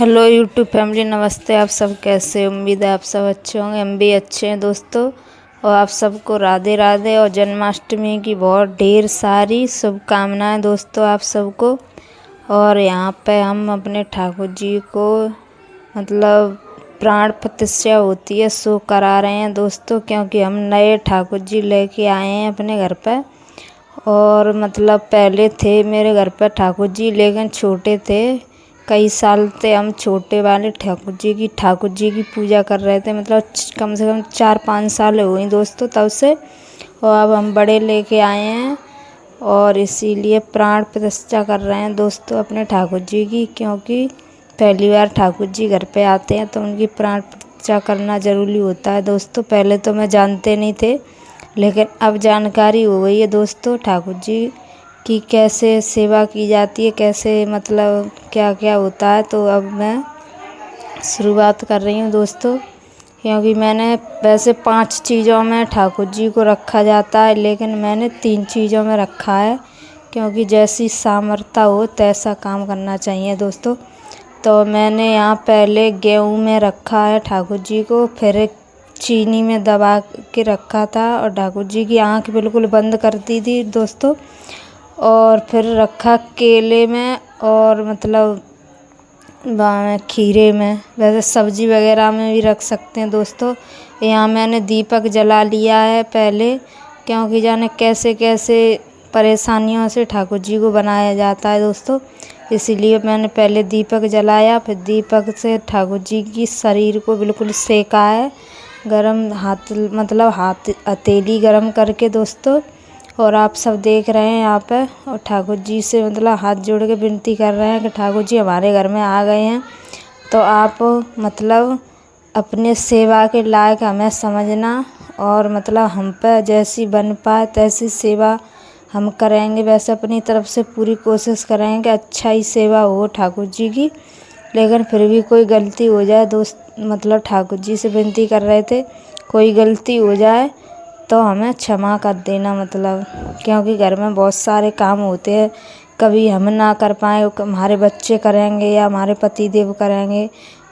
Hello YouTube family, नमस्ते। आप सब कैसे? उम्मीद है आप सब अच्छे होंगे। हम भी अच्छे हैं दोस्तों। और आप सबको राधे राधे और जन्माष्टमी की बहुत ढेर सारी शुभकामनाएं दोस्तों आप सबको। और यहाँ पे हम अपने ठाकुर जी को मतलब प्राण प्रतिष्ठा होती है सो करा रहे हैं दोस्तों, क्योंकि हम नए ठाकुर जी लेके आए हैं अपने घर पे। और मतलब पहले थे मेरे घर पर ठाकुर जी, लेकिन छोटे थे। कई साल से हम छोटे वाले ठाकुर जी की पूजा कर रहे थे, मतलब कम से कम 4-5 साल हो गई दोस्तों तब से। और अब हम बड़े लेके आए हैं और इसीलिए प्राण प्रतिष्ठा कर रहे हैं दोस्तों अपने ठाकुर जी की, क्योंकि पहली बार ठाकुर जी घर पे आते हैं तो उनकी प्राण प्रतिष्ठा करना ज़रूरी होता है दोस्तों। पहले तो मैं जानते नहीं थे, लेकिन अब जानकारी हो गई है दोस्तों ठाकुर जी की कैसे सेवा की जाती है, कैसे मतलब क्या क्या होता है। तो अब मैं शुरुआत कर रही हूँ दोस्तों, क्योंकि मैंने वैसे 5 चीज़ों में ठाकुर जी को रखा जाता है, लेकिन मैंने 3 चीज़ों में रखा है, क्योंकि जैसी सामर्थ्य हो तैसा काम करना चाहिए दोस्तों। तो मैंने यहाँ पहले गेहूँ में रखा है ठाकुर जी को, फिर चीनी में दबा के रखा था और ठाकुर जी की आँख बिल्कुल बंद कर दी थी दोस्तों। और फिर रखा केले में और मतलब खीरे में, वैसे सब्जी वगैरह में भी रख सकते हैं दोस्तों। यहाँ मैंने दीपक जला लिया है पहले, क्योंकि जाने कैसे कैसे परेशानियों से ठाकुर जी को बनाया जाता है दोस्तों। इसीलिए मैंने पहले दीपक जलाया, फिर दीपक से ठाकुर जी की शरीर को बिल्कुल सेका है, गरम हाथ मतलब हाथ हथेली गरम करके दोस्तों। और आप सब देख रहे हैं यहाँ पे, और ठाकुर जी से मतलब हाथ जोड़ के विनती कर रहे हैं कि ठाकुर जी हमारे घर में आ गए हैं, तो आप मतलब अपने सेवा के लायक हमें समझना, और मतलब हम पे जैसी बन पाए तैसी सेवा हम करेंगे। वैसे अपनी तरफ से पूरी कोशिश करेंगे अच्छा ही सेवा हो ठाकुर जी की, लेकिन फिर भी कोई गलती हो जाए दोस्त, मतलब ठाकुर जी से विनती कर रहे थे, कोई गलती हो जाए तो हमें क्षमा कर देना, मतलब क्योंकि घर में बहुत सारे काम होते हैं, कभी हम ना कर पाए हमारे बच्चे करेंगे या हमारे पति देव करेंगे।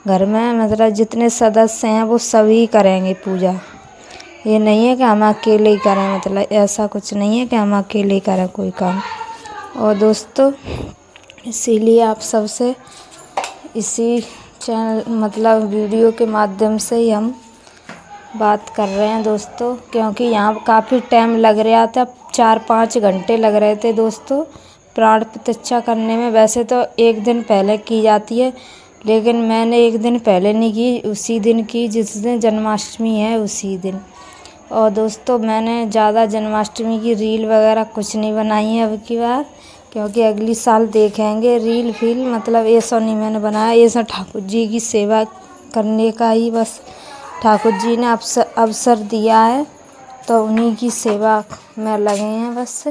घर में मतलब जितने सदस्य हैं वो सभी करेंगे पूजा। ये नहीं है कि हम अकेले ही करें, मतलब ऐसा कुछ नहीं है कि हम अकेले ही करें कोई काम। और दोस्तों इसीलिए आप सबसे इसी चैनल मतलब वीडियो के माध्यम से ही हम बात कर रहे हैं दोस्तों, क्योंकि यहाँ काफ़ी टाइम लग रहा था, 4-5 घंटे लग रहे थे दोस्तों प्राण प्रतिष्ठा करने में। वैसे तो एक दिन पहले की जाती है, लेकिन मैंने एक दिन पहले नहीं की, उसी दिन की जिस दिन जन्माष्टमी है उसी दिन। और दोस्तों मैंने ज़्यादा जन्माष्टमी की रील वगैरह कुछ नहीं बनाई है अब की बार, क्योंकि अगली साल देखेंगे रील फील, मतलब ऐसा नहीं मैंने बनाया। ये सब ठाकुर जी की सेवा करने का ही बस ठाकुर जी ने अवसर दिया है, तो उन्हीं की सेवा में लगे हैं बस।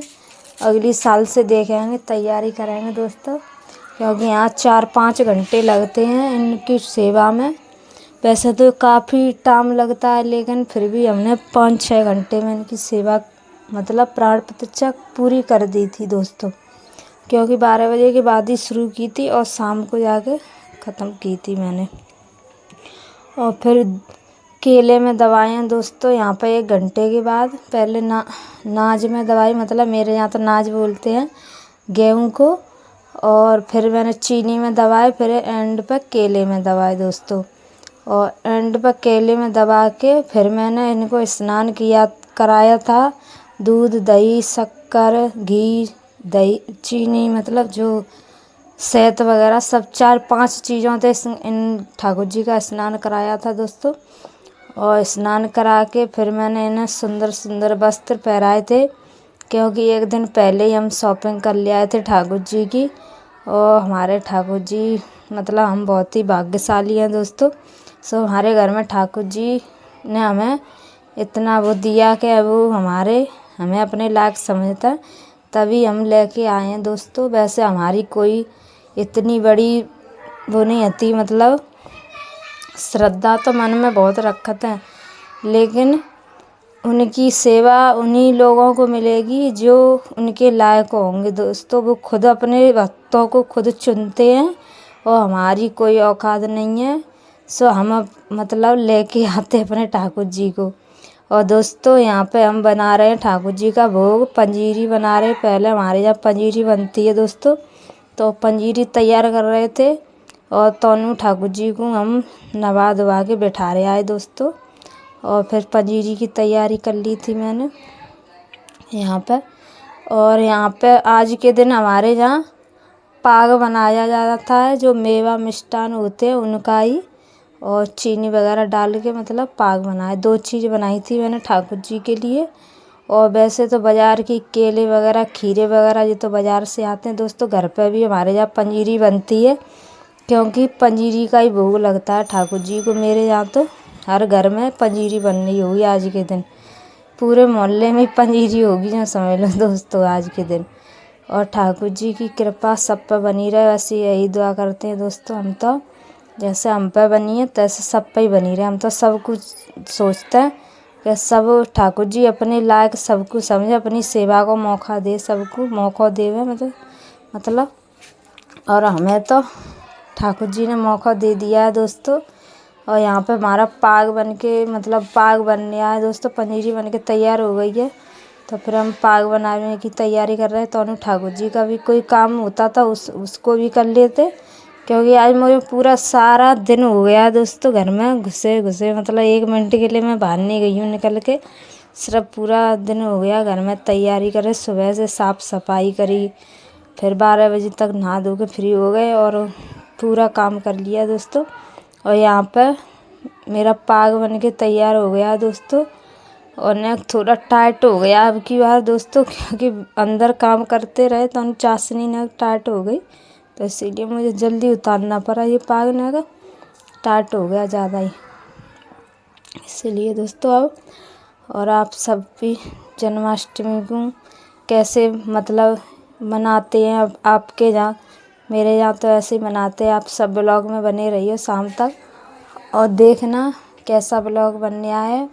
अगली साल से देखेंगे, तैयारी करेंगे दोस्तों, क्योंकि यहाँ 4-5 घंटे लगते हैं इनकी सेवा में। वैसे तो काफ़ी टाइम लगता है, लेकिन फिर भी हमने 5-6 घंटे में इनकी सेवा मतलब प्राण प्रतिष्ठा पूरी कर दी थी दोस्तों, क्योंकि 12 बजे के बाद ही शुरू की थी और शाम को जाके ख़त्म की थी मैंने। और फिर केले में दबाएँ दोस्तों यहाँ पे 1 घंटे के बाद। पहले नाज में दबाई, मतलब मेरे यहाँ तो नाज बोलते हैं गेहूँ को। और फिर मैंने चीनी में दबाए, फिर एंड पर केले में दबाए दोस्तों। और एंड पर केले में दबा के फिर मैंने इनको स्नान कराया था। दूध, दही, शक्कर, घी, दही, चीनी, मतलब जो शहद वगैरह सब 4-5 चीज़ों से इन ठाकुर जी का स्नान कराया था दोस्तों। और स्नान करा के फिर मैंने इन्हें सुंदर सुंदर वस्त्र पहनाए थे, क्योंकि एक दिन पहले ही हम शॉपिंग कर ले आए थे ठाकुर जी की। और हमारे ठाकुर जी मतलब हम बहुत ही भाग्यशाली हैं दोस्तों। सो हमारे घर में ठाकुर जी ने हमें इतना वो दिया कि वो हमें अपने लायक समझता, तभी हम लेके आए हैं दोस्तों। वैसे हमारी कोई इतनी बड़ी वो नहीं आती, मतलब श्रद्धा तो मन में बहुत रखते हैं, लेकिन उनकी सेवा उन्हीं लोगों को मिलेगी जो उनके लायक होंगे दोस्तों। वो खुद अपने भक्तों को खुद चुनते हैं और हमारी कोई औकात नहीं है, सो हम मतलब लेके आते अपने ठाकुर जी को। और दोस्तों यहाँ पे हम बना रहे हैं ठाकुर जी का भोग, पंजीरी बना रहे। पहले हमारे यहाँ पंजीरी बनती है दोस्तों, तो पंजीरी तैयार कर रहे थे और तोनू ठाकुर जी को हम नवा धवा के बैठा रहे आए दोस्तों। और फिर पंजीरी की तैयारी कर ली थी मैंने यहाँ पे। और यहाँ पे आज के दिन हमारे यहाँ पाग बनाया जाता है, जो मेवा मिष्ठान होते हैं उनका ही, और चीनी वगैरह डाल के मतलब पाग बनाए। 2 चीज़ बनाई थी मैंने ठाकुर जी के लिए। और वैसे तो बाज़ार की केले वगैरह खीरे वगैरह ये तो बाज़ार से आते हैं दोस्तों। घर पे भी हमारे यहाँ पंजीरी बनती है, क्योंकि पंजीरी का ही भोग लगता है ठाकुर जी को। मेरे यहाँ तो हर घर में पंजीरी बननी होगी आज के दिन, पूरे मोहल्ले में पंजीरी होगी जो समझ लो दोस्तों आज के दिन। और ठाकुर जी की कृपा सब पर बनी रहे, वैसे यही दुआ करते हैं दोस्तों हम तो। जैसे हम पे बनी है तैसे सब पे ही बनी रहे। हम तो सब कुछ सोचते हैं कि सब ठाकुर जी अपने लायक सबको समझे, अपनी सेवा को मौका दे, सबको मौका देवे मतलब। और हमें तो ठाकुर जी ने मौका दे दिया है दोस्तों। और यहाँ पे हमारा पाग बन के मतलब पाग बनने आया है दोस्तों। पनीरी बन के तैयार हो गई है, तो फिर हम पाग बनाने की तैयारी कर रहे हैं। तो ठाकुर जी का भी कोई काम होता था उसको भी कर लेते, क्योंकि आज मुझे पूरा सारा दिन हो गया दोस्तों घर में घुसे घुसे, मतलब 1 मिनट के लिए मैं बाहर नहीं गई हूँ निकल के। सिर्फ पूरा दिन हो गया घर में तैयारी करे, सुबह से साफ़ सफाई करी, फिर 12 बजे तक नहा धो के फ्री हो गए और पूरा काम कर लिया दोस्तों। और यहाँ पर मेरा पाग बन के तैयार हो गया दोस्तों। और नेक थोड़ा टाइट हो गया अब की बार दोस्तों, क्योंकि अंदर काम करते रहे तो चाशनी नेक टाइट हो गई, तो इसीलिए मुझे जल्दी उतारना पड़ा। ये पाग नेक टाइट हो गया ज़्यादा ही, इसीलिए दोस्तों। अब और आप सब भी जन्माष्टमी को कैसे मतलब मनाते हैं अब आपके यहाँ, मेरे यहाँ तो ऐसे ही मनाते हैं। आप सब ब्लॉग में बने रहिए शाम तक और देखना कैसा ब्लॉग बनने आए,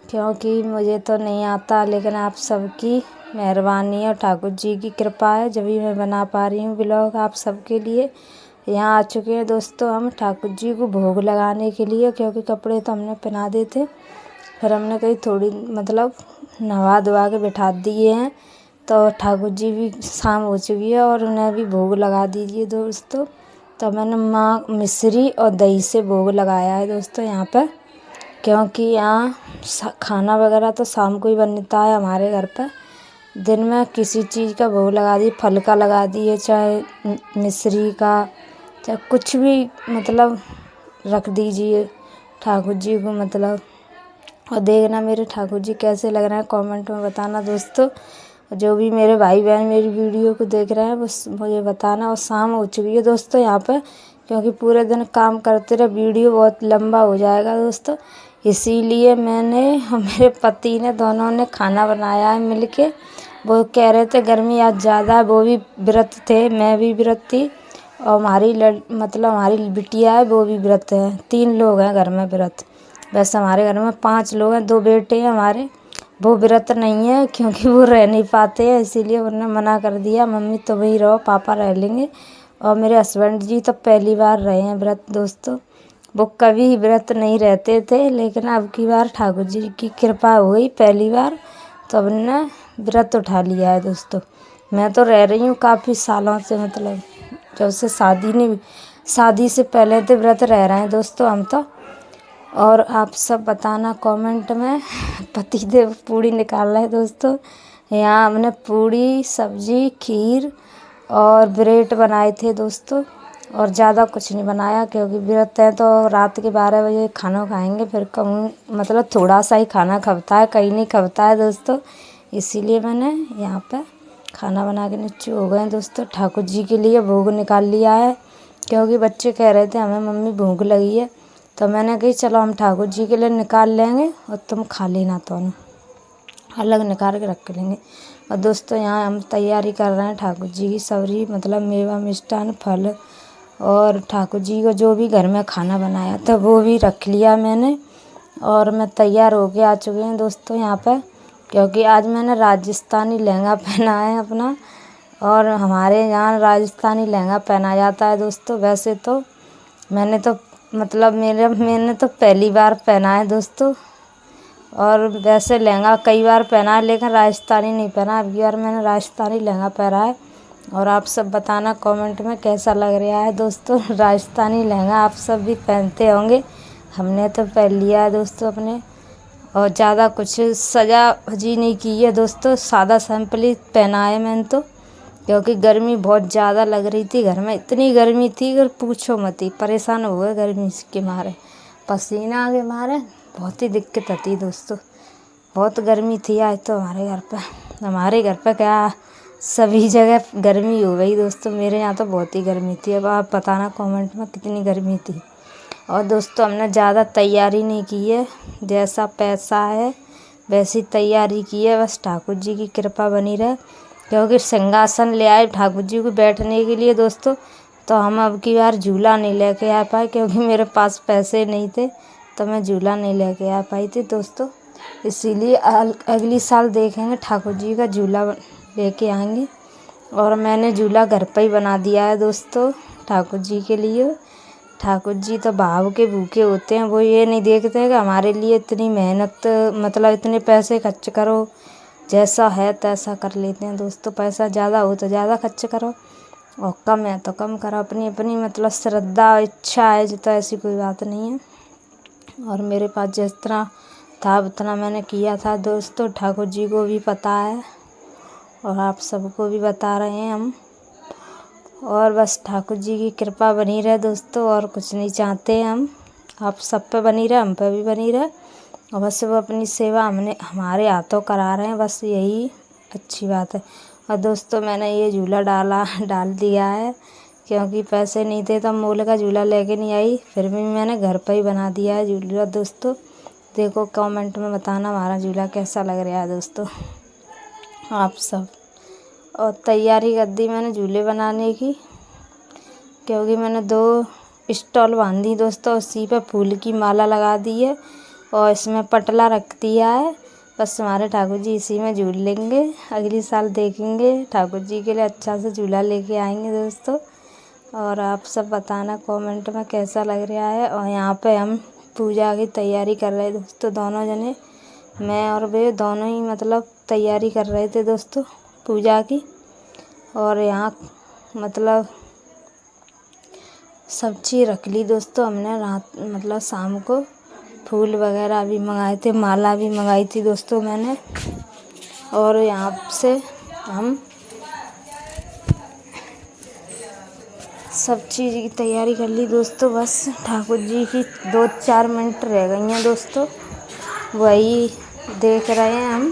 क्योंकि मुझे तो नहीं आता, लेकिन आप सबकी मेहरबानी और ठाकुर जी की कृपा है जब भी मैं बना पा रही हूँ ब्लॉग आप सबके लिए। यहाँ आ चुके हैं दोस्तों हम ठाकुर जी को भोग लगाने के लिए, क्योंकि कपड़े तो हमने पहना दिए थे, फिर हमने कहीं थोड़ी मतलब नहा धोवा के बिठा दिए हैं। तो ठाकुर जी भी शाम हो चुकी है और उन्हें भी भोग लगा दीजिए दोस्तों। तो मैंने माँ मिश्री और दही से भोग लगाया है दोस्तों यहाँ पर, क्योंकि यहाँ खाना वगैरह तो शाम को ही बनता है हमारे घर पर। दिन में किसी चीज़ का भोग लगा दिए, फल का लगा दिए, चाहे मिश्री का, चाहे कुछ भी मतलब रख दीजिए ठाकुर जी को मतलब। और देखना मेरे ठाकुर जी कैसे लग रहे हैं कमेंट में बताना दोस्तों। जो भी मेरे भाई बहन मेरी वीडियो को देख रहे हैं बस मुझे बताना। और शाम हो चुकी है दोस्तों यहाँ पर, क्योंकि पूरे दिन काम करते रहे वीडियो बहुत लंबा हो जाएगा दोस्तों, इसीलिए मैंने और मेरे पति ने दोनों ने खाना बनाया है मिलके। वो कह रहे थे गर्मी आज ज़्यादा है, वो भी व्रत थे, मैं भी व्रत थी, और हमारी मतलब हमारी बिटिया है वो भी व्रत है। 3 लोग हैं घर में व्रत, वैसे हमारे घर में 5 लोग हैं, 2 बेटे हैं हमारे, वो व्रत नहीं है क्योंकि वो रह नहीं पाते हैं, इसीलिए उन्होंने मना कर दिया, मम्मी तो वहीं रहो, पापा रह लेंगे। और मेरे हस्बैंड जी तो पहली बार रहे हैं व्रत दोस्तों, वो कभी व्रत नहीं रहते थे, लेकिन अब की बार ठाकुर जी की कृपा हो गई पहली बार, तो उन्होंने व्रत उठा लिया है दोस्तों। मैं तो रह रही हूँ काफ़ी सालों से, मतलब जब से शादी से पहले तो व्रत रह रहे हैं दोस्तों हम तो। और आप सब बताना कमेंट में। पतिदेव पूड़ी निकाल रहे हैं दोस्तों। यहाँ हमने पूड़ी सब्जी खीर और ब्रेड बनाए थे दोस्तों, और ज़्यादा कुछ नहीं बनाया, क्योंकि व्रत है तो रात के 12 बजे खाना खाएंगे, फिर कहूँ मतलब थोड़ा सा ही खाना खपता है, कहीं नहीं खपता है दोस्तों, इसीलिए मैंने यहाँ पर खाना बना के नीचे हो गए दोस्तों। ठाकुर जी के लिए भोग निकाल लिया है, क्योंकि बच्चे कह रहे थे हमें मम्मी भूख लगी है, तो मैंने कही चलो हम ठाकुर जी के लिए निकाल लेंगे और तुम खा लेना, तो अलग निकाल के रख लेंगे। और दोस्तों यहाँ हम तैयारी कर रहे हैं ठाकुर जी की सब्जी, मतलब मेवा मिष्ठान फल, और ठाकुर जी को जो भी घर में खाना बनाया था वो भी रख लिया मैंने। और मैं तैयार होके आ चुके हैं दोस्तों यहाँ पर, क्योंकि आज मैंने राजस्थानी लहंगा पहना है अपना, और हमारे यहाँ राजस्थानी लहंगा पहना जाता है दोस्तों। वैसे तो मैंने तो पहली बार पहना है दोस्तों, और वैसे लहंगा कई बार पहना है लेकिन राजस्थानी नहीं पहना। अब की बार मैंने राजस्थानी लहंगा पहना है। और आप सब बताना कमेंट में कैसा लग रहा है दोस्तों राजस्थानी लहंगा। आप सब भी पहनते होंगे, हमने तो पहन लिया है दोस्तों अपने। और ज़्यादा कुछ सजा भजी नहीं की है दोस्तों, सादा सिंपल ही पहना है मैंने तो, क्योंकि गर्मी बहुत ज़्यादा लग रही थी। घर में इतनी गर्मी थी कि पूछो मत ही, परेशान हो गए गर्मी के मारे, पसीना के मारे बहुत ही दिक्कत आती दोस्तों। बहुत गर्मी थी आज तो हमारे घर पे क्या सभी जगह गर्मी हो गई दोस्तों। मेरे यहाँ तो बहुत ही गर्मी थी। अब आप बताना कमेंट में कितनी गर्मी थी। और दोस्तों हमने ज़्यादा तैयारी नहीं की है, जैसा पैसा है वैसी तैयारी की है। बस ठाकुर जी की कृपा बनी रहे, क्योंकि सिंहासन ले आए ठाकुर जी को बैठने के लिए दोस्तों। तो हम अब की बार झूला नहीं लेके आ पाए, क्योंकि मेरे पास पैसे नहीं थे, तो मैं झूला नहीं लेके आ पाई थी दोस्तों। इसीलिए अगली साल देखेंगे, ठाकुर जी का झूला लेके आएंगे। और मैंने झूला घर पर ही बना दिया है दोस्तों ठाकुर जी के लिए। ठाकुर जी तो भाव के भूखे होते हैं, वो ये नहीं देखते हैं कि हमारे लिए इतनी मेहनत इतने पैसे खर्च करो, जैसा है तैसा कर लेते हैं दोस्तों। पैसा ज़्यादा हो तो ज़्यादा खर्च करो, और कम है तो कम करो। अपनी अपनी श्रद्धा इच्छा है जो, तो ऐसी कोई बात नहीं है। और मेरे पास जिस तरह था उतना मैंने किया था दोस्तों। ठाकुर जी को भी पता है और आप सबको भी बता रहे हैं हम। और बस ठाकुर जी की कृपा बनी रहे दोस्तों, और कुछ नहीं चाहते हम। आप सब पे बनी रहे, हम पे भी बनी रहे। और बस वो अपनी सेवा हमारे हाथों करा रहे हैं, बस यही अच्छी बात है। और दोस्तों मैंने ये झूला डाल दिया है, क्योंकि पैसे नहीं थे तो मोल का झूला लेके नहीं आई, फिर भी मैंने घर पर ही बना दिया है झूला दोस्तों। देखो कमेंट में बताना हमारा झूला कैसा लग रहा है दोस्तों आप सब। और तैयारी कर दी मैंने झूले बनाने की, क्योंकि मैंने 2 स्टॉल बांधी दोस्तों, उसी पे फूल की माला लगा दी है और इसमें पटला रख दिया है। बस हमारे ठाकुर जी इसी में झूल लेंगे। अगली साल देखेंगे, ठाकुर जी के लिए अच्छा से झूला लेके आएंगे दोस्तों। और आप सब बताना कमेंट में कैसा लग रहा है। और यहाँ पे हम पूजा की तैयारी कर रहे दोस्तों, दोनों जने, मैं और वे दोनों ही तैयारी कर रहे थे दोस्तों पूजा की। और यहाँ सब चीज़ रख ली दोस्तों हमने रात शाम को। फूल वगैरह भी मंगाए थे, माला भी मंगाई थी दोस्तों मैंने। और यहाँ से हम सब चीज़ की तैयारी कर ली दोस्तों। बस ठाकुर जी की 2-4 मिनट रह गई हैं दोस्तों, वही देख रहे हैं हम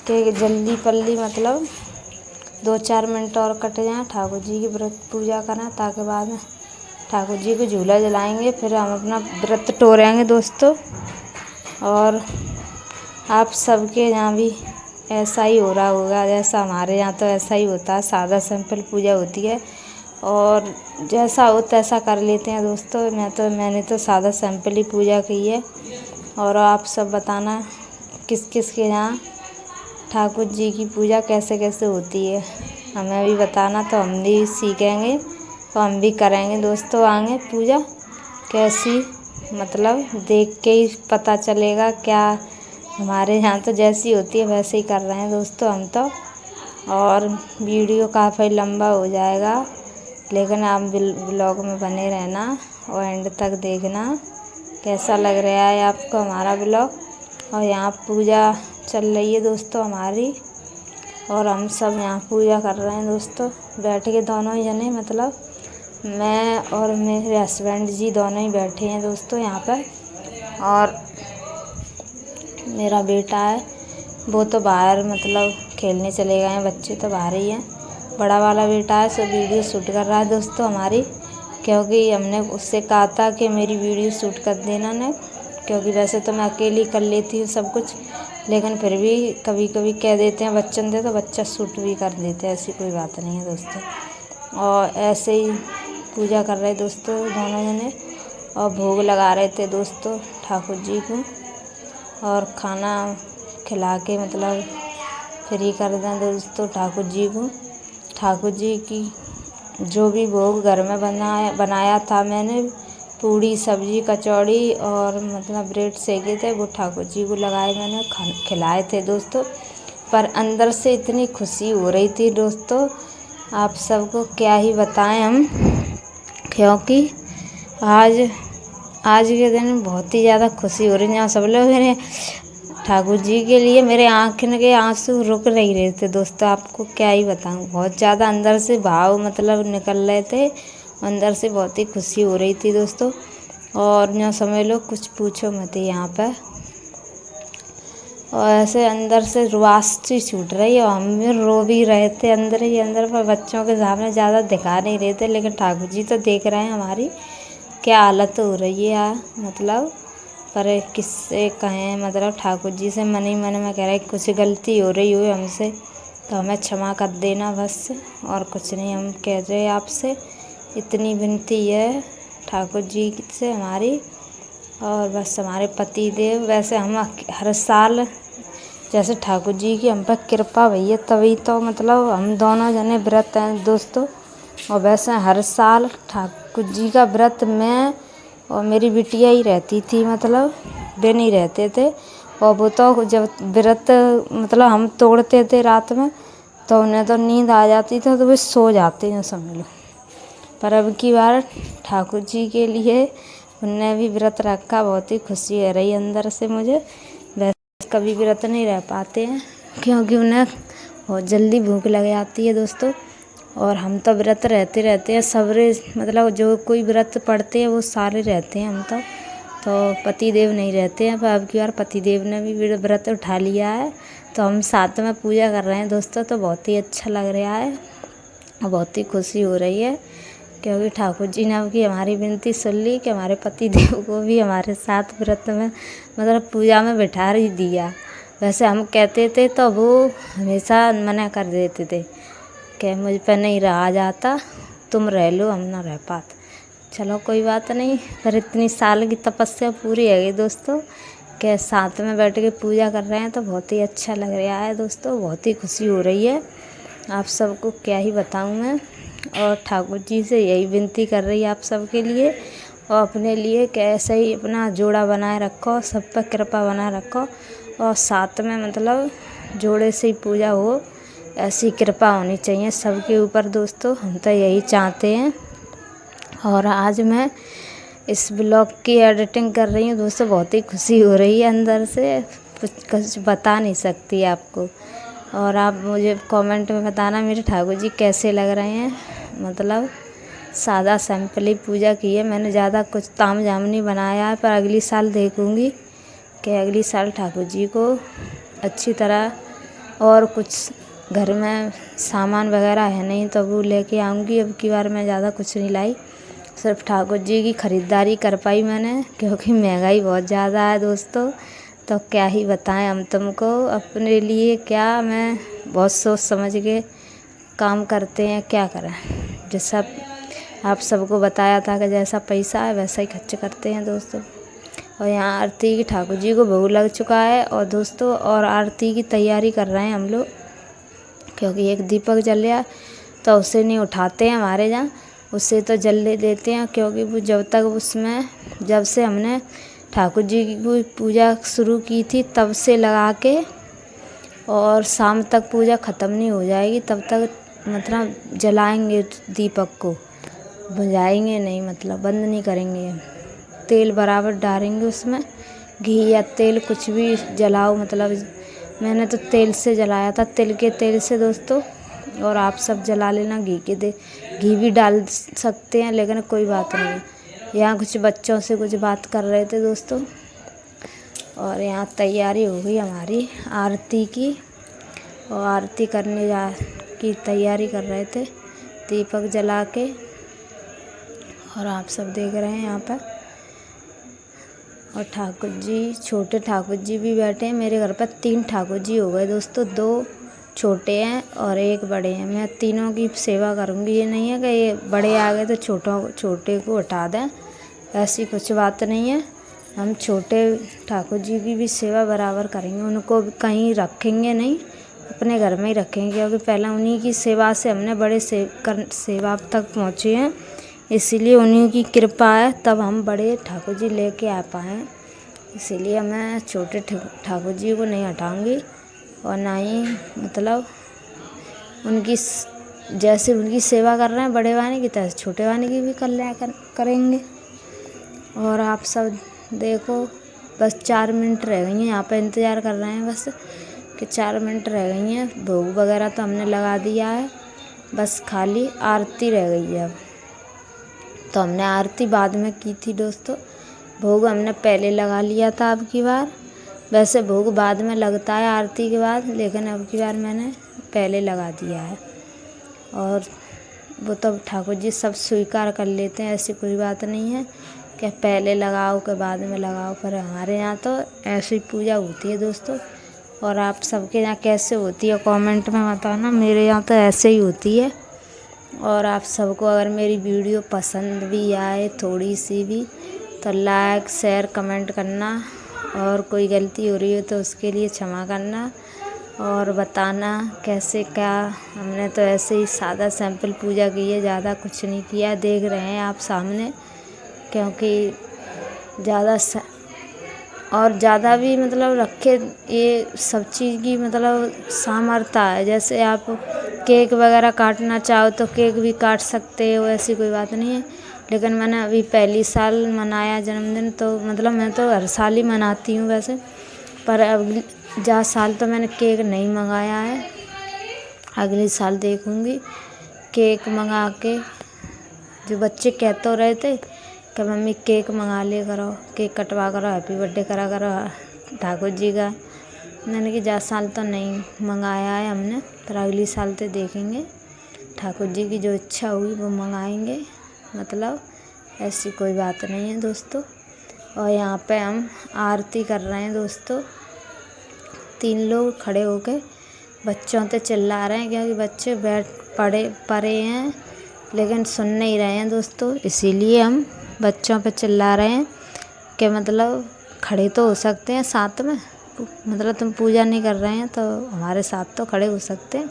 कि जल्दी पल्ली 2-4 मिनट और कट जाएँ, ठाकुर जी की व्रत पूजा करें, ताकि बाद में ठाकुर जी को झूला जलाएंगे, फिर हम अपना व्रत तोड़ेंगे दोस्तों। और आप सबके यहाँ भी ऐसा ही हो रहा होगा, जैसा हमारे यहाँ तो ऐसा ही होता है, सादा सिंपल पूजा होती है। और जैसा हो तैसा कर लेते हैं दोस्तों। मैंने तो सादा सिंपल ही पूजा की है। और आप सब बताना किस किस के यहाँ ठाकुर जी की पूजा कैसे कैसे होती है, हमें भी बताना, तो हम भी सीखेंगे तो हम भी करेंगे दोस्तों आगे पूजा कैसी। देख के ही पता चलेगा क्या। हमारे यहाँ तो जैसी होती है वैसे ही कर रहे हैं दोस्तों हम तो। और वीडियो काफ़ी लंबा हो जाएगा, लेकिन आप ब्लॉग में बने रहना और एंड तक देखना कैसा लग रहा है आपको हमारा ब्लॉग। और यहाँ पूजा चल रही है दोस्तों हमारी, और हम सब यहाँ पूजा कर रहे हैं दोस्तों बैठ के, दोनों ही जने मैं और मेरे हस्बैंड जी दोनों ही बैठे हैं दोस्तों यहाँ पर। और मेरा बेटा है वो तो बाहर खेलने चले गए हैं, बच्चे तो बाहर ही हैं। बड़ा वाला बेटा है सो वीडियो शूट कर रहा है दोस्तों हमारी, क्योंकि हमने उससे कहा था कि मेरी वीडियो शूट कर देना ने, क्योंकि वैसे तो मैं अकेली कर लेती हूँ सब कुछ, लेकिन फिर भी कभी कभी कह देते हैं बच्चन दे, तो बच्चा शूट भी कर देते हैं, ऐसी कोई बात नहीं है दोस्तों। और ऐसे ही पूजा कर रहे दोस्तों दोनों जने, और भोग लगा रहे थे दोस्तों ठाकुर जी को, और खाना खिला के फ्री कर दें दोस्तों ठाकुर जी को। ठाकुर जी की जो भी भोग घर में बनाया था मैंने, पूड़ी सब्जी कचौड़ी और मतलब ब्रेड सेके थे, वो ठाकुर जी को लगाए मैंने खिलाए थे दोस्तों। पर अंदर से इतनी खुशी हो रही थी दोस्तों, आप सबको क्या ही बताएं हम, क्योंकि आज के दिन बहुत ही ज़्यादा खुशी हो रही है। सब लोग मेरे ठाकुर जी के लिए मेरे आँखों के आंसू रुक नहीं रहे थे दोस्तों, आपको क्या ही बताऊं, बहुत ज़्यादा अंदर से भाव मतलब निकल रहे थे, अंदर से बहुत ही खुशी हो रही थी दोस्तों। और यहाँ समझ लो कुछ पूछो मत यहाँ पर, और ऐसे अंदर से रुआस सी छूट रही है, और हम भी रो भी रहे थे अंदर ही अंदर, पर बच्चों के सामने ज़्यादा दिखा नहीं रहे थे, लेकिन ठाकुर जी तो देख रहे हैं हमारी क्या हालत हो रही है मतलब। पर किससे कहें मतलब, ठाकुर जी से मन ही मन में कह रहे कुछ गलती हो रही हो हमसे तो हमें क्षमा कर देना बस, और कुछ नहीं हम कह रहे आपसे, इतनी विनती है ठाकुर जी से हमारी। और बस हमारे पति देव, वैसे हम हर साल जैसे ठाकुर जी की हम पर कृपा भैया तभी तो मतलब हम दोनों जने व्रत हैं दोस्तों, और वैसे हर साल ठाकुर जी का व्रत मैं और मेरी बिटिया ही रहती थी, मतलब वे नहीं रहते थे। और वो तो जब व्रत मतलब हम तोड़ते थे रात में तो उन्हें तो नींद आ जाती थी, तो वे सो जाते हैं समझ लो। पर अब की बार ठाकुर जी के लिए उनने भी व्रत रखा, बहुत ही खुशी हो रही अंदर से मुझे। वैसे कभी व्रत नहीं रह पाते हैं क्योंकि उन्हें बहुत जल्दी भूख लग जाती है दोस्तों, और हम तो व्रत रहते हैं सबरे, मतलब जो कोई व्रत पढ़ते हैं वो सारे रहते हैं, हम तो पति देव नहीं रहते हैं। पर अब की बार पति देव ने भी व्रत उठा लिया है, तो हम साथ में पूजा कर रहे हैं दोस्तों, तो बहुत ही अच्छा लग रहा है और बहुत ही खुशी हो रही है, क्योंकि ठाकुर जी ने अब की हमारी विनती सुन ली कि हमारे पति देव को भी हमारे साथ व्रत में मतलब पूजा में बिठा ही दिया। वैसे हम कहते थे तो वो हमेशा मना कर देते थे कि मुझ पर नहीं रहा जाता, तुम रह लो, हम ना रह पाते। चलो कोई बात नहीं, पर इतनी साल की तपस्या पूरी है गई दोस्तों, के साथ में बैठ के पूजा कर रहे हैं, तो बहुत ही अच्छा लग रहा है दोस्तों, बहुत ही खुशी हो रही है। आप सबको क्या ही बताऊं मैं, और ठाकुर जी से यही विनती कर रही है आप सबके लिए और अपने लिए कि ऐसे ही अपना जोड़ा बनाए रखो, सब पर कृपा बनाए रखो, और साथ में मतलब जोड़े से ही पूजा हो, ऐसी कृपा होनी चाहिए सबके ऊपर दोस्तों, हम तो यही चाहते हैं। और आज मैं इस ब्लॉग की एडिटिंग कर रही हूँ दोस्तों, बहुत ही खुशी हो रही है अंदर से, कुछ बता नहीं सकती आपको। और आप मुझे कमेंट में बताना मेरे ठाकुर जी कैसे लग रहे हैं, मतलब सादा सिंपल ही पूजा की है मैंने, ज़्यादा कुछ ताम झाम नहीं बनाया है। पर अगली साल देखूँगी कि अगली साल ठाकुर जी को अच्छी तरह, और कुछ घर में सामान वगैरह है नहीं तो वो लेके आऊँगी। अब की बार मैं ज़्यादा कुछ नहीं लाई, सिर्फ ठाकुर जी की ख़रीदारी कर पाई मैंने, क्योंकि महंगाई बहुत ज़्यादा है दोस्तों, तो क्या ही बताएं हम तुमको। अपने लिए क्या, मैं बहुत सोच समझ के काम करते हैं, क्या करें, जैसा आप सबको बताया था कि जैसा पैसा है वैसा ही खर्च करते हैं दोस्तों। और यहाँ आरती की ठाकुर जी को भोग लग चुका है और दोस्तों, और आरती की तैयारी कर रहे हैं हम लोग, क्योंकि एक दीपक जल गया तो उसे नहीं उठाते हैं हमारे यहाँ, उससे तो जलने देते हैं, क्योंकि वो जब तक उसमें, जब से हमने ठाकुर जी की पूजा शुरू की थी तब से लगा के, और शाम तक पूजा ख़त्म नहीं हो जाएगी तब तक मतलब जलाएंगे दीपक को, बुझाएंगे नहीं, मतलब बंद नहीं करेंगे। तेल बराबर डालेंगे उसमें, घी या तेल कुछ भी जलाओ, मतलब मैंने तो तेल से जलाया था, तिल के तेल से दोस्तों, और आप सब जला लेना घी भी डाल सकते हैं, लेकिन कोई बात नहीं। यहाँ कुछ बच्चों से कुछ बात कर रहे थे दोस्तों, और यहाँ तैयारी हो गई हमारी आरती की, और आरती करने की तैयारी कर रहे थे दीपक जला के, और आप सब देख रहे हैं यहाँ पर। और ठाकुर जी, छोटे ठाकुर जी भी बैठे हैं मेरे घर पर, 3 ठाकुर जी हो गए दोस्तों, 2 छोटे हैं और 1 बड़े हैं। मैं तीनों की सेवा करूँगी, ये नहीं है कि ये बड़े आ गए तो छोटे को हटा दें, ऐसी कुछ बात नहीं है। हम छोटे ठाकुर जी की भी सेवा बराबर करेंगे, उनको कहीं रखेंगे नहीं, अपने घर में ही रखेंगे, क्योंकि पहले उन्हीं की सेवा से हमने बड़े सेवा तक पहुँचे हैं। इसीलिए उन्हीं की कृपा है तब हम बड़े ठाकुर जी लेके आ पाए। इसीलिए मैं छोटे ठाकुर जी को नहीं हटाऊंगी और ना ही मतलब उनकी जैसे उनकी सेवा कर रहे हैं बड़े वानी की, तरह छोटे वानी की भी करेंगे। और आप सब देखो, बस 4 मिनट रह गई हैं, यहाँ पे इंतज़ार कर रहे हैं बस कि 4 मिनट रह गई हैं। भोग वगैरह तो हमने लगा दिया है, बस खाली आरती रह गई है अब। तो हमने आरती बाद में की थी दोस्तों, भोग हमने पहले लगा लिया था अब की बार। वैसे भोग बाद में लगता है आरती के बाद, लेकिन अब की बार मैंने पहले लगा दिया है। और वो तो ठाकुर जी सब स्वीकार कर लेते हैं, ऐसी कोई बात नहीं है कि पहले लगाओ के बाद में लगाओ। पर हमारे यहाँ तो ऐसी पूजा होती है दोस्तों। और आप सबके यहाँ कैसे होती है कमेंट में बताना। मेरे यहाँ तो ऐसे ही होती है। और आप सबको अगर मेरी वीडियो पसंद भी आए थोड़ी सी भी, तो लाइक शेयर कमेंट करना, और कोई गलती हो रही हो तो उसके लिए क्षमा करना और बताना कैसे क्या। हमने तो ऐसे ही सादा सिंपल पूजा की है, ज़्यादा कुछ नहीं किया। देख रहे हैं आप सामने, क्योंकि ज़्यादा भी मतलब रखे, ये सब चीज़ की मतलब सामर्थ्य है। जैसे आप केक वगैरह काटना चाहो तो केक भी काट सकते हो, ऐसी कोई बात नहीं है। लेकिन मैंने अभी पहली साल मनाया जन्मदिन, तो मतलब मैं तो हर साल ही मनाती हूँ वैसे, पर अगली साल तो मैंने केक नहीं मंगाया है। अगले साल देखूँगी केक मंगा के। जो बच्चे कह तो रहे थे कि मम्मी केक मंगा ले करो, केक कटवा करो, हैप्पी बर्थडे करा करो ठाकुर जी का। मैंने कि जा साल तो नहीं मंगाया है हमने, पर अगली साल तो देखेंगे। ठाकुर जी की जो इच्छा हुई वो मंगाएंगे, मतलब ऐसी कोई बात नहीं है दोस्तों। और यहाँ पे हम आरती कर रहे हैं दोस्तों। 3 लोग खड़े होके बच्चों पे चिल्ला रहे हैं, क्योंकि बच्चे पड़े हैं लेकिन सुन नहीं रहे हैं दोस्तों। इसीलिए हम बच्चों पे चिल्ला रहे हैं कि मतलब खड़े तो हो सकते हैं साथ में, मतलब तुम पूजा नहीं कर रहे हैं तो हमारे साथ तो खड़े हो सकते हैं।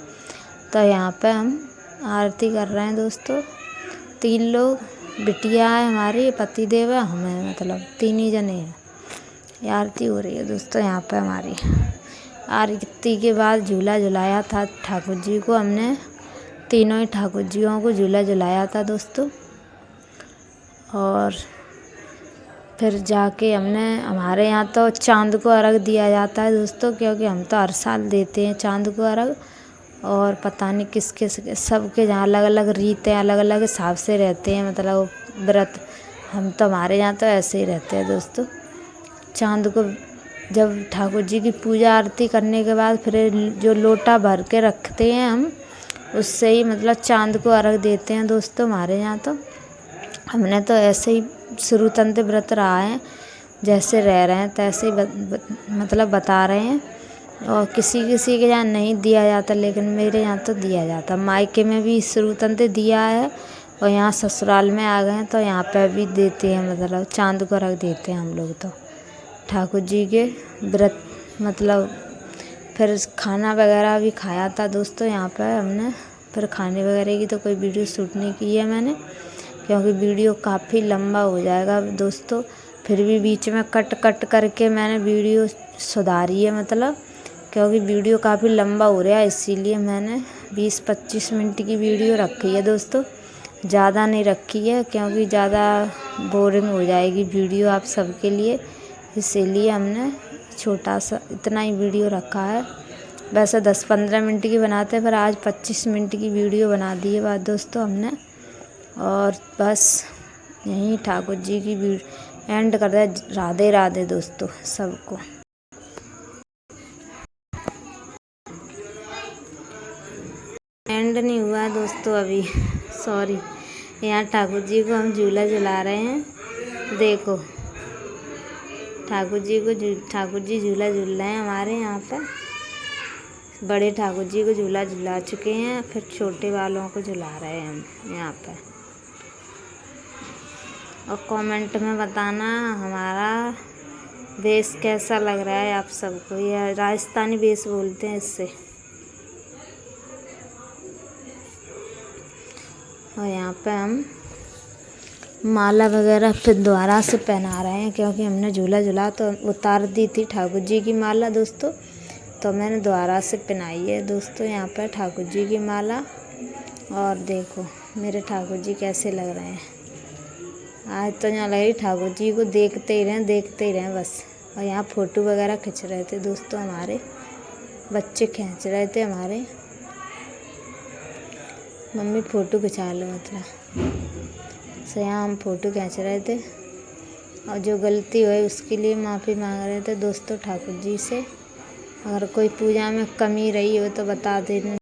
तो यहाँ पे हम आरती कर रहे हैं दोस्तों। 3 लोग, बिटिया है हमारी, पति देव है, हमें मतलब 3 ही जने हैं। ये आरती हो रही है दोस्तों यहाँ पे हमारी। आरती के बाद झूला झुलाया था ठाकुर जी को हमने, तीनों ही ठाकुर जियों को झूला झुलाया था दोस्तों। और फिर जाके हमारे यहाँ तो चाँद को अर्घ दिया जाता है दोस्तों, क्योंकि हम तो हर साल देते हैं चाँद को अर्घ। और पता नहीं किसके सबके जहाँ अलग अलग रीतें, अलग अलग हिसाब से रहते हैं, मतलब व्रत। हम तो हमारे यहाँ तो ऐसे ही रहते हैं दोस्तों। चाँद को जब ठाकुर जी की पूजा आरती करने के बाद फिर जो लोटा भर के रखते हैं हम, उससे ही मतलब चाँद को अर्घ देते हैं दोस्तों हमारे यहाँ तो। हमने तो ऐसे ही शुरू तंत्र व्रत रहा है, जैसे रह रहे हैं तैसे ही मतलब बता रहे हैं। और किसी किसी के यहाँ नहीं दिया जाता, लेकिन मेरे यहाँ तो दिया जाता। मायके में भी शुरू तंत्र दिया है और यहाँ ससुराल में आ गए हैं तो यहाँ पे भी देते हैं, मतलब चाँद को रख देते हैं हम लोग तो ठाकुर जी के व्रत। मतलब फिर खाना वगैरह भी खाया था दोस्तों यहाँ पर हमने। फिर खाने वगैरह की तो कोई वीडियो शूट नहीं की है मैंने, क्योंकि वीडियो काफ़ी लंबा हो जाएगा दोस्तों। फिर भी बीच में कट करके मैंने वीडियो सुधारी है, मतलब क्योंकि वीडियो काफ़ी लंबा हो रहा है, इसीलिए मैंने 20-25 मिनट की वीडियो रखी है दोस्तों। ज़्यादा नहीं रखी है, क्योंकि ज़्यादा बोरिंग हो जाएगी वीडियो आप सबके लिए। इसीलिए हमने छोटा सा इतना ही वीडियो रखा है। वैसे 10-15 मिनट की बनाते हैं, पर आज 25 मिनट की वीडियो बना दी है बात दोस्तों हमने। और बस यहीं ठाकुर जी की एंड कर दे। राधे राधे दोस्तों सबको। एंड नहीं हुआ दोस्तों अभी, सॉरी। यहाँ ठाकुर जी को हम झूला झुला रहे हैं, देखो ठाकुर जी झूला झूल रहे हैं हमारे यहाँ पर। बड़े ठाकुर जी को झूला झुला चुके हैं, फिर छोटे वालों को झुला रहे हैं हम यहाँ पर। और कमेंट में बताना हमारा वेश कैसा लग रहा है आप सबको। यह राजस्थानी वेश बोलते हैं इससे। और यहाँ पे हम माला वगैरह फिर दोबारा से पहना रहे हैं, क्योंकि हमने झूला झूला तो उतार दी थी ठाकुर जी की माला दोस्तों, तो मैंने दोबारा से पहनाई है दोस्तों यहाँ पर ठाकुर जी की माला। और देखो मेरे ठाकुर जी कैसे लग रहे हैं। आज तो यहाँ लगी ठाकुर जी को देखते ही रहें बस। और यहाँ फ़ोटो वगैरह खिंच रहे थे दोस्तों, हमारे बच्चे खींच रहे थे हमारे, मम्मी फ़ोटो खिंचा लो मतलब। सो यहाँ हम फ़ोटो खींच रहे थे और जो गलती हुई उसके लिए माफ़ी मांग रहे थे दोस्तों ठाकुर जी से। अगर कोई पूजा में कमी रही हो तो बता देना।